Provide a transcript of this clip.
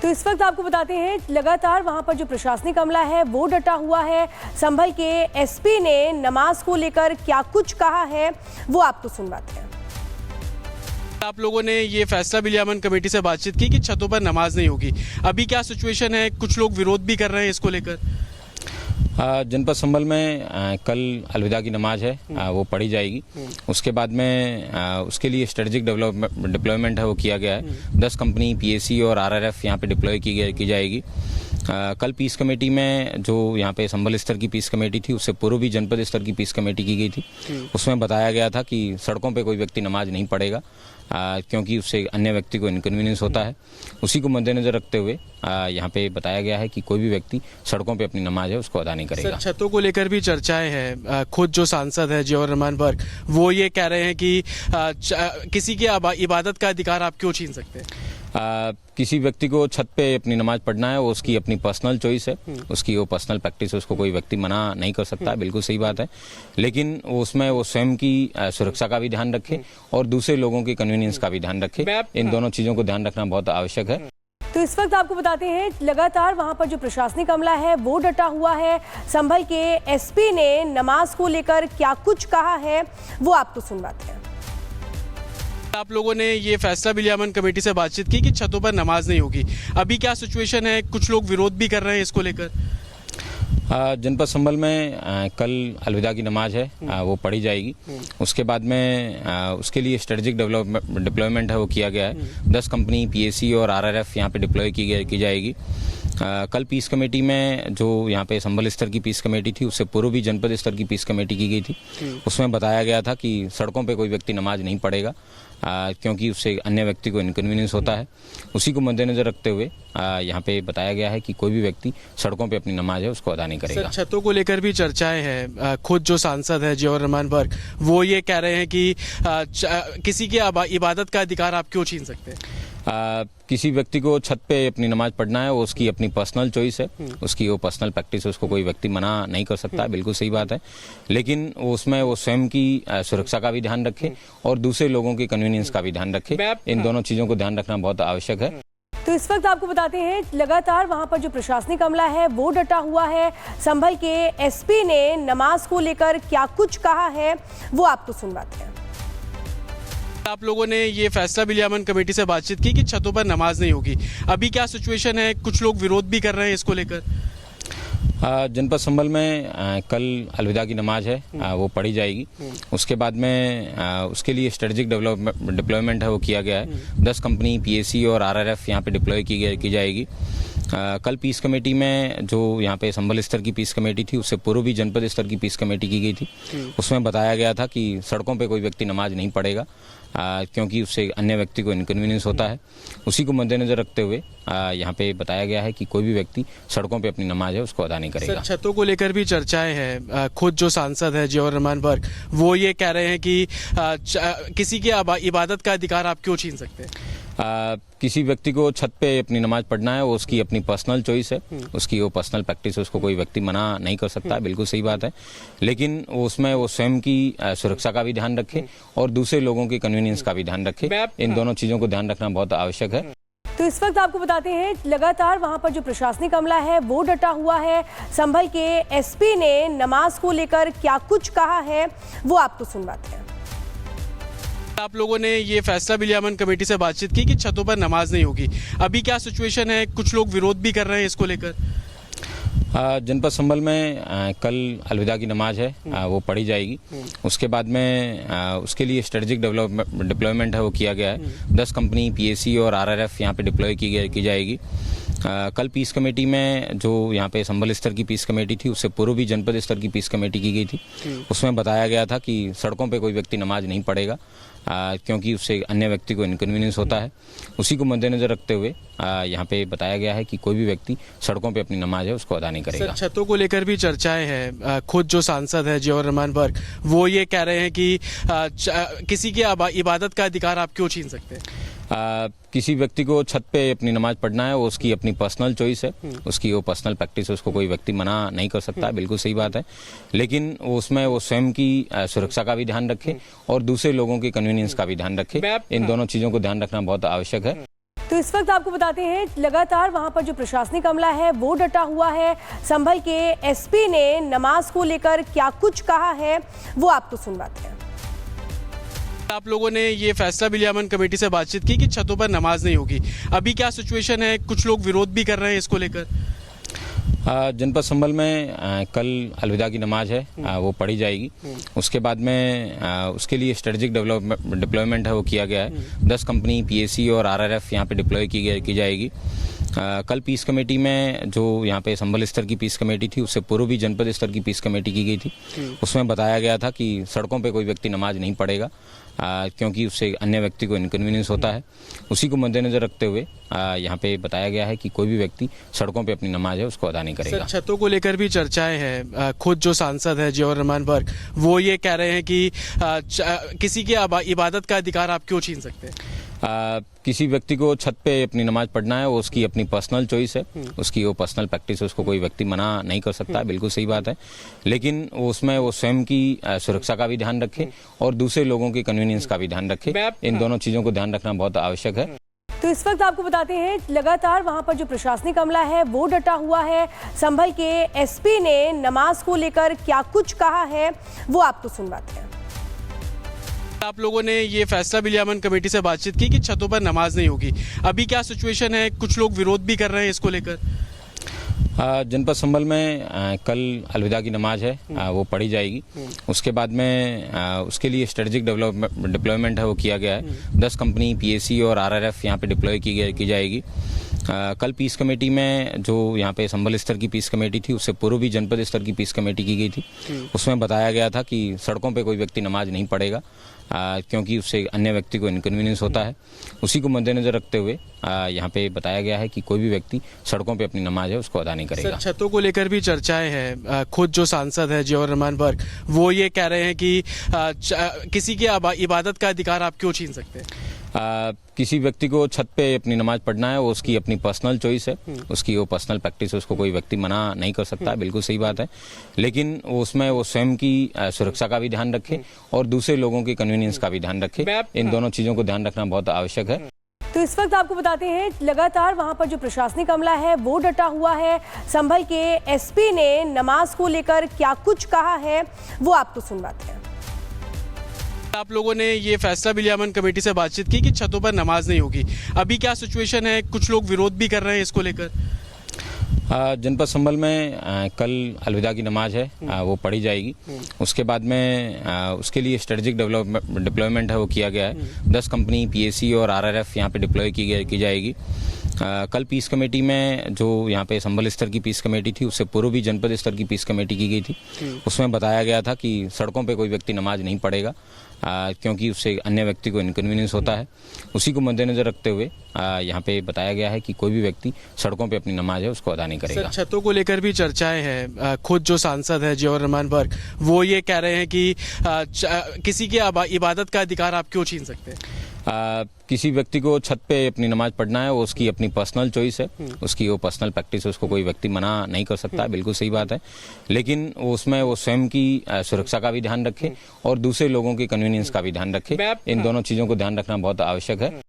तो इस वक्त आपको बताते हैं लगातार वहां पर जो प्रशासनिक अमला है वो डटा हुआ है। संभल के एसपी ने नमाज को लेकर क्या कुछ कहा है वो आपको सुनवाते हैं। आप लोगों ने ये फैसला भी लिया, अमन कमेटी से बातचीत की कि छतों पर नमाज नहीं होगी। अभी क्या सिचुएशन है? कुछ लोग विरोध भी कर रहे हैं इसको लेकर। जनपद संभल में कल अलविदा की नमाज है, वो पढ़ी जाएगी। उसके बाद में उसके लिए स्ट्रेटेजिक डिप्लॉयमेंट है वो किया गया है। 10 कंपनी पीएसी और आरआरएफ यहाँ पे डिप्लॉय की जाएगी। कल पीस कमेटी में जो यहाँ पे संभल स्तर की पीस कमेटी थी, उससे पूर्व भी जनपद स्तर की पीस कमेटी की गई थी। उसमें बताया गया था कि सड़कों पे कोई व्यक्ति नमाज नहीं पढ़ेगा, क्योंकि उससे अन्य व्यक्ति को इनकन्वीनियंस होता है। उसी को मद्देनजर रखते हुए यहाँ पे बताया गया है कि कोई भी व्यक्ति सड़कों पे अपनी नमाज है उसको अदा नहीं करेगा। छतों को लेकर भी चर्चाएं हैं। खुद जो सांसद है जियाउर रहमान बर्क, वो ये कह रहे हैं कि किसी की इबादत का अधिकार आप क्यों छीन सकते हैं? किसी व्यक्ति को छत पे अपनी नमाज पढ़ना है, वो उसकी अपनी पर्सनल चॉइस है, उसकी वो पर्सनल प्रैक्टिस है, उसको कोई व्यक्ति मना नहीं कर सकता है। बिल्कुल सही बात है, लेकिन उसमें वो स्वयं की सुरक्षा का भी ध्यान रखे और दूसरे लोगों की कन्वीनियंस का भी ध्यान रखे। इन दोनों चीजों को ध्यान रखना बहुत आवश्यक है। तो इस वक्त आपको बताते हैं लगातार वहां पर जो प्रशासनिक अमला है वो डटा हुआ है। संभल के एसपी ने नमाज को लेकर क्या कुछ कहा है वो आपको सुनवाते हैं। आप लोगों ने ये फैसला भी लिया, अमन कमेटी से बातचीत की कि छतों पर नमाज नहीं होगी। अभी क्या सिचुएशन है? कुछ लोग विरोध भी कर रहे हैं इसको लेकर। जनपद संभल में कल अलविदा की नमाज है, वो पढ़ी जाएगी। उसके बाद में उसके लिए स्ट्रेटेजिक डिप्लॉयमेंट है वो किया गया है। 10 कंपनी पीएसी और आरआरएफ यहाँ पे डिप्लॉय की जाएगी। कल पीस कमेटी में जो यहाँ पे संभल स्तर की पीस कमेटी थी, उससे पूर्व भी जनपद स्तर की पीस कमेटी की गई थी। उसमें बताया गया था कि सड़कों पे कोई व्यक्ति नमाज नहीं पढ़ेगा, क्योंकि उससे अन्य व्यक्ति को इनकन्वीनियंस होता है। उसी को मद्देनजर रखते हुए यहाँ पे बताया गया है कि कोई भी व्यक्ति सड़कों पे अपनी नमाज है उसको अदा नहीं करेगा। छतों को लेकर भी चर्चाएं हैं। खुद जो सांसद है जियाउर रहमान बर्क, वो ये कह रहे हैं कि किसी की इबादत का अधिकार आप क्यों छीन सकते हैं? किसी व्यक्ति को छत पे अपनी नमाज पढ़ना है, वो उसकी अपनी पर्सनल चॉइस है, उसकी वो पर्सनल प्रैक्टिस है, उसको कोई व्यक्ति मना नहीं कर सकता है। बिल्कुल सही बात है, लेकिन उसमें वो स्वयं की सुरक्षा का भी ध्यान रखे और दूसरे लोगों की कन्वीनियंस का भी ध्यान रखे। इन दोनों चीजों को ध्यान रखना बहुत आवश्यक है। तो इस वक्त आपको बताते हैं लगातार वहां पर जो प्रशासनिक अमला है वो डटा हुआ है। संभल के एसपी ने नमाज को लेकर क्या कुछ कहा है वो आपको सुनवाते हैं। आप लोगों ने ये फैसला भी लिया, अमन कमेटी से बातचीत की कि छतों पर नमाज नहीं होगी। अभी क्या सिचुएशन है? कुछ लोग विरोध भी कर रहे हैं इसको लेकर। जनपद संभल में कल अलविदा की नमाज है, वो पढ़ी जाएगी। उसके बाद में उसके लिए स्ट्रेटेजिक डिप्लॉयमेंट है वो किया गया है। 10 कंपनी पीएसी और आरआरएफ यहाँ पे डिप्लॉय की जाएगी। कल पीस कमेटी में जो यहाँ पे संभल स्तर की पीस कमेटी थी, उससे पूर्व भी जनपद स्तर की पीस कमेटी की गई थी। उसमें बताया गया था कि सड़कों पे कोई व्यक्ति नमाज नहीं पढ़ेगा, क्योंकि उससे अन्य व्यक्ति को इनकन्वीनियंस होता है। उसी को मद्देनजर रखते हुए यहाँ पे बताया गया है कि कोई भी व्यक्ति सड़कों पे अपनी नमाज है उसको अदा नहीं करेगा। छतों को लेकर भी चर्चाएं हैं। खुद जो सांसद है जियाउर रहमान बर्क, वो ये कह रहे हैं कि किसी की इबादत का अधिकार आप क्यों छीन सकते हैं? किसी व्यक्ति को छत पे अपनी नमाज पढ़ना है, वो उसकी अपनी पर्सनल चॉइस है, उसकी वो पर्सनल प्रैक्टिस है, उसको कोई व्यक्ति मना नहीं कर सकता है। बिल्कुल सही बात है, लेकिन उसमें वो स्वयं की सुरक्षा का भी ध्यान रखे और दूसरे लोगों की कन्वीनियंस का भी ध्यान रखे। इन दोनों चीजों को ध्यान रखना बहुत आवश्यक है। तो इस वक्त आपको बताते हैं लगातार वहां पर जो प्रशासनिक अमला है वो डटा हुआ है। संभल के एसपी ने नमाज को लेकर क्या कुछ कहा है वो आपको सुनवाते हैं। आप लोगों ने ये फैसला भी लिया, अमन कमेटी से बातचीत की कि छतों पर नमाज नहीं होगी। अभी क्या सिचुएशन है? कुछ लोग विरोध भी कर रहे हैं इसको लेकर। जनपद संभल में कल अलविदा की नमाज है, वो पढ़ी जाएगी। उसके बाद में उसके लिए स्ट्रेटेजिक डिप्लॉयमेंट है वो किया गया है। 10 कंपनी पीएसी और आरआरएफ यहाँ पे डिप्लॉय की जाएगी। कल पीस कमेटी में जो यहाँ पे संभल स्तर की पीस कमेटी थी, उससे पूर्व भी जनपद स्तर की पीस कमेटी की गई थी। उसमें बताया गया था कि सड़कों पे कोई व्यक्ति नमाज नहीं पढ़ेगा, क्योंकि उससे अन्य व्यक्ति को इनकन्वीनियंस होता है। उसी को मद्देनजर रखते हुए यहाँ पे बताया गया है कि कोई भी व्यक्ति सड़कों पे अपनी नमाज है उसको अदा नहीं करेगा। छतों को लेकर भी चर्चाएं हैं। खुद जो सांसद है जियाउर रहमान बर्क, वो ये कह रहे हैं कि किसी की इबादत का अधिकार आप क्यों छीन सकते हैं? किसी व्यक्ति को छत पे अपनी नमाज पढ़ना है, वो उसकी अपनी पर्सनल चॉइस है, उसकी वो पर्सनल प्रैक्टिस है, उसको कोई व्यक्ति मना नहीं कर सकता है। बिल्कुल सही बात है, लेकिन उसमें वो स्वयं की सुरक्षा का भी ध्यान रखे और दूसरे लोगों की कन्वीनियंस का भी ध्यान रखे। इन दोनों चीजों को ध्यान रखना बहुत आवश्यक है। तो इस वक्त आपको बताते हैं लगातार वहां पर जो प्रशासनिक अमला है वो डटा हुआ है। संभल के एसपी ने नमाज को लेकर क्या कुछ कहा है वो आपको सुनवाते हैं। आप लोगों ने ये फैसला भी लिया, अमन कमेटी से बातचीत की कि छतों पर नमाज नहीं होगी। अभी क्या सिचुएशन है? कुछ लोग विरोध भी कर रहे हैं इसको लेकर। जनपद संभल में कल अलविदा की नमाज है, वो पढ़ी जाएगी। उसके बाद में उसके लिए स्ट्रेटेजिक डिप्लॉयमेंट है वो किया गया है। 10 कंपनी पीएसी और आरआरएफ यहाँ पे डिप्लॉय की जाएगी। कल पीस कमेटी में जो यहाँ पे संभल स्तर की पीस कमेटी थी, उससे पूर्व भी जनपद स्तर की पीस कमेटी की गई थी। उसमें बताया गया था कि सड़कों पे कोई व्यक्ति नमाज नहीं पढ़ेगा, क्योंकि उससे अन्य व्यक्ति को इनकन्वीनियंस होता है। उसी को मद्देनजर रखते हुए यहाँ पे बताया गया है कि कोई भी व्यक्ति सड़कों पे अपनी नमाज है उसको अदा नहीं करेगा। छतों को लेकर भी चर्चाएं हैं। खुद जो सांसद है जियाउर रहमान वर्क, वो ये कह रहे हैं कि किसी की इबादत का अधिकार आप क्यों छीन सकते हैं? किसी व्यक्ति को छत पे अपनी नमाज पढ़ना है, वो उसकी अपनी पर्सनल चॉइस है, उसकी वो पर्सनल प्रैक्टिस है, उसको कोई व्यक्ति मना नहीं कर सकता। बिल्कुल सही बात है, लेकिन उसमें वो स्वयं की सुरक्षा का भी ध्यान रखे और दूसरे लोगों की कन्वीनियंस का भी ध्यान रखे। इन दोनों चीजों को ध्यान रखना बहुत आवश्यक है। तो इस वक्त आपको बताते हैं लगातार वहां पर जो प्रशासनिक अमला है वो डटा हुआ है। संभल के एसपी ने नमाज को लेकर क्या कुछ कहा है वो आपको सुनवाते हैं। आप लोगों ने ये फैसला भी लिया, अमन कमेटी से बातचीत की कि छतों पर नमाज नहीं होगी। अभी क्या सिचुएशन है? कुछ लोग विरोध भी कर रहे हैं इसको लेकर। जनपद संभल में कल अलविदा की नमाज है, वो पढ़ी जाएगी। उसके बाद में उसके लिए स्ट्रेटेजिक डिप्लॉयमेंट है वो किया गया है। 10 कंपनी पीएसी और आरआरएफ यहाँ पे डिप्लॉय की जाएगी। कल पीस कमेटी में जो यहाँ पे संभल स्तर की पीस कमेटी थी, उससे पूर्व भी जनपद स्तर की पीस कमेटी की गई थी। उसमें बताया गया था कि सड़कों पे कोई व्यक्ति नमाज नहीं पढ़ेगा, क्योंकि उससे अन्य व्यक्ति को इनकन्वीनियंस होता है। उसी को मद्देनजर रखते हुए यहाँ पे बताया गया है कि कोई भी व्यक्ति सड़कों पे अपनी नमाज है उसको अदा नहीं करेगा। छतों को लेकर भी चर्चाएं हैं। खुद जो सांसद है जियाउर रहमान वर्क, वो ये कह रहे हैं कि किसी की इबादत का अधिकार आप क्यों छीन सकते हैं? किसी व्यक्ति को छत पे अपनी नमाज पढ़ना है, वो उसकी अपनी पर्सनल चॉइस है, उसकी वो पर्सनल प्रैक्टिस है, उसको कोई व्यक्ति मना नहीं कर सकता। बिल्कुल सही बात है, लेकिन उसमें वो स्वयं की सुरक्षा का भी ध्यान रखे और दूसरे लोगों की कन्वीनियंस का भी ध्यान रखे। इन दोनों चीजों को ध्यान रखना बहुत आवश्यक है। तो इस वक्त आपको बताते हैं लगातार वहां पर जो प्रशासनिक अमला है वो डटा हुआ है। संभल के एसपी ने नमाज को लेकर क्या कुछ कहा है वो आपको सुनवाते हैं। आप लोगों ने ये फैसला भी लिया, अमन कमेटी से बातचीत की कि छतों पर नमाज नहीं होगी। अभी क्या सिचुएशन है? कुछ लोग विरोध भी कर रहे हैं इसको लेकर। जनपद संभल में कल अलविदा की नमाज है, वो पढ़ी जाएगी। उसके बाद में उसके लिए स्ट्रेटेजिक डिप्लॉयमेंट है वो किया गया है। 10 कंपनी पीएसी और आरआरएफ यहाँ पे डिप्लॉय की जाएगी। कल पीस कमेटी में जो यहाँ पे संभल स्तर की पीस कमेटी थी, उससे पूर्व भी जनपद स्तर की पीस कमेटी की गई थी। उसमें बताया गया था कि सड़कों पे कोई व्यक्ति नमाज नहीं पढ़ेगा, क्योंकि उससे अन्य व्यक्ति को इनकन्वीनियंस होता है। उसी को मद्देनजर रखते हुए यहाँ पे बताया गया है कि कोई भी व्यक्ति सड़कों पे अपनी नमाज है उसको अदा नहीं करेगा। छतों को लेकर भी चर्चाएं हैं। खुद जो सांसद है जियाउर रहमान वर्क, वो ये कह रहे हैं कि किसी की इबादत का अधिकार आप क्यों छीन सकते हैं? किसी व्यक्ति को छत पे अपनी नमाज पढ़ना है, वो उसकी अपनी पर्सनल चॉइस है, उसकी वो पर्सनल प्रैक्टिस है, उसको कोई व्यक्ति मना नहीं कर सकता। बिल्कुल सही बात है, लेकिन उसमें वो स्वयं की सुरक्षा का भी ध्यान रखे और दूसरे लोगों की कन्वीनियंस का भी ध्यान रखे। इन दोनों चीजों को ध्यान रखना बहुत आवश्यक है।